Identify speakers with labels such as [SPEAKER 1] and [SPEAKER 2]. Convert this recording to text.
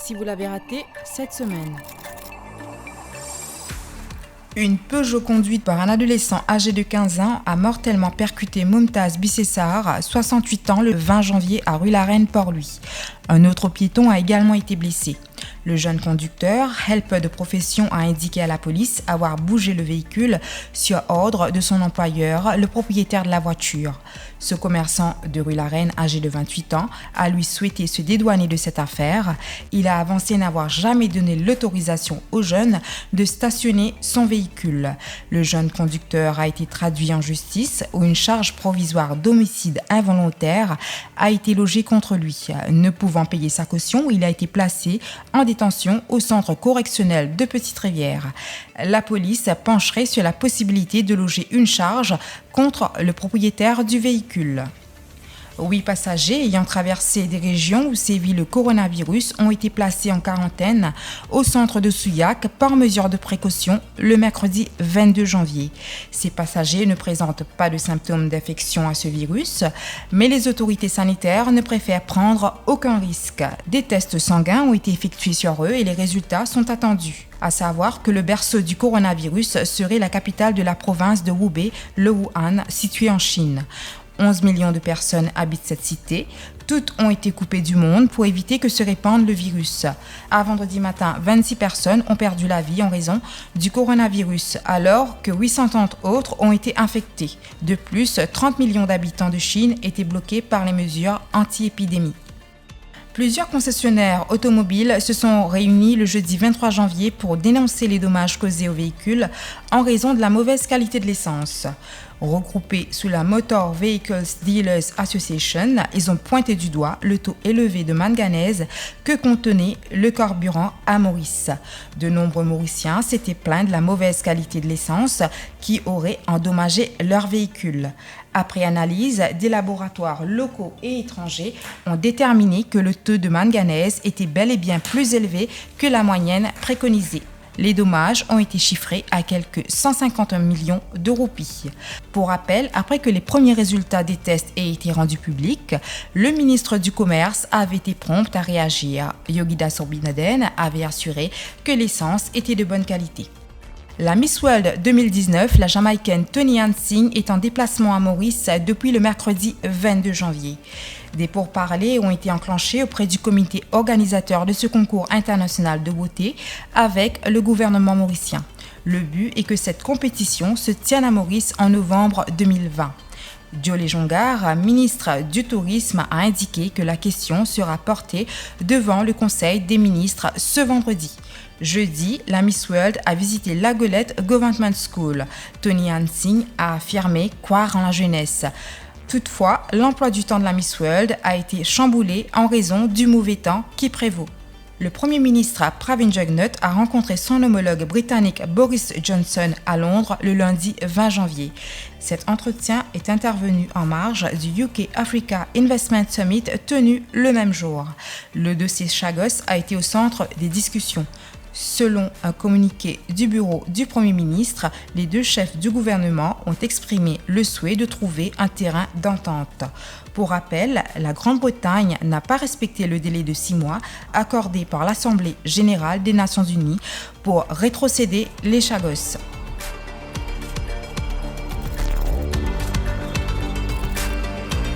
[SPEAKER 1] Si vous l'avez raté cette semaine.
[SPEAKER 2] Une Peugeot conduite par un adolescent âgé de 15 ans a mortellement percuté Moumtaz Bissessar, 68 ans, le 20 janvier à rue-la-Reine-Port-Louis. Un autre piéton a également été blessé. Le jeune conducteur, helper de profession, a indiqué à la police avoir bougé le véhicule sur ordre de son employeur, le propriétaire de la voiture. Ce commerçant de rue-la-Reine, âgé de 28 ans, a lui souhaité se dédouaner de cette affaire. Il a avancé n'avoir jamais donné l'autorisation au jeune de stationner son véhicule. Le jeune conducteur a été traduit en justice où une charge provisoire d'homicide involontaire a été logée contre lui. Ne pouvant payer sa caution, il a été placé en détention au centre correctionnel de Petite-Rivière. La police pencherait sur la possibilité de loger une charge contre le propriétaire du véhicule. 8 passagers ayant traversé des régions où sévit le coronavirus ont été placés en quarantaine au centre de Souillac par mesure de précaution le mercredi 22 janvier. Ces passagers ne présentent pas de symptômes d'infection à ce virus, mais les autorités sanitaires ne préfèrent prendre aucun risque. Des tests sanguins ont été effectués sur eux et les résultats sont attendus. À savoir que le berceau du coronavirus serait la capitale de la province de Hubei, le Wuhan, située en Chine. 11 millions de personnes habitent cette cité. Toutes ont été coupées du monde pour éviter que se répande le virus. À vendredi matin, 26 personnes ont perdu la vie en raison du coronavirus, alors que 830 autres ont été infectées. De plus, 30 millions d'habitants de Chine étaient bloqués par les mesures anti-épidémie. Plusieurs concessionnaires automobiles se sont réunis le jeudi 23 janvier pour dénoncer les dommages causés aux véhicules en raison de la mauvaise qualité de l'essence. Regroupés sous la Motor Vehicles Dealers Association, ils ont pointé du doigt le taux élevé de manganèse que contenait le carburant à Maurice. De nombreux Mauriciens s'étaient plaints de la mauvaise qualité de l'essence qui aurait endommagé leurs véhicules. Après analyse, des laboratoires locaux et étrangers ont déterminé que le taux de manganèse était bel et bien plus élevé que la moyenne préconisée. Les dommages ont été chiffrés à quelques 150 millions de roupies. Pour rappel, après que les premiers résultats des tests aient été rendus publics, le ministre du Commerce avait été prompt à réagir. Yogita Sorbinaden avait assuré que l'essence était de bonne qualité. La Miss World 2019, la Jamaïcaine Toni Hansing, est en déplacement à Maurice depuis le mercredi 22 janvier. Des pourparlers ont été enclenchés auprès du comité organisateur de ce concours international de beauté avec le gouvernement mauricien. Le but est que cette compétition se tienne à Maurice en novembre 2020. Diolé Jongar, ministre du Tourisme, a indiqué que la question sera portée devant le Conseil des ministres ce vendredi. Jeudi, la Miss World a visité La Golette Government School. Toni Hansing a affirmé croire en la jeunesse. Toutefois, l'emploi du temps de la Miss World a été chamboulé en raison du mauvais temps qui prévaut. Le Premier ministre Pravin Jugnauth a rencontré son homologue britannique Boris Johnson à Londres le lundi 20 janvier. Cet entretien est intervenu en marge du UK Africa Investment Summit tenu le même jour. Le dossier Chagos a été au centre des discussions. Selon un communiqué du bureau du Premier ministre, les deux chefs du gouvernement ont exprimé le souhait de trouver un terrain d'entente. Pour rappel, la Grande-Bretagne n'a pas respecté le délai de 6 mois accordé par l'Assemblée générale des Nations unies pour rétrocéder les Chagos.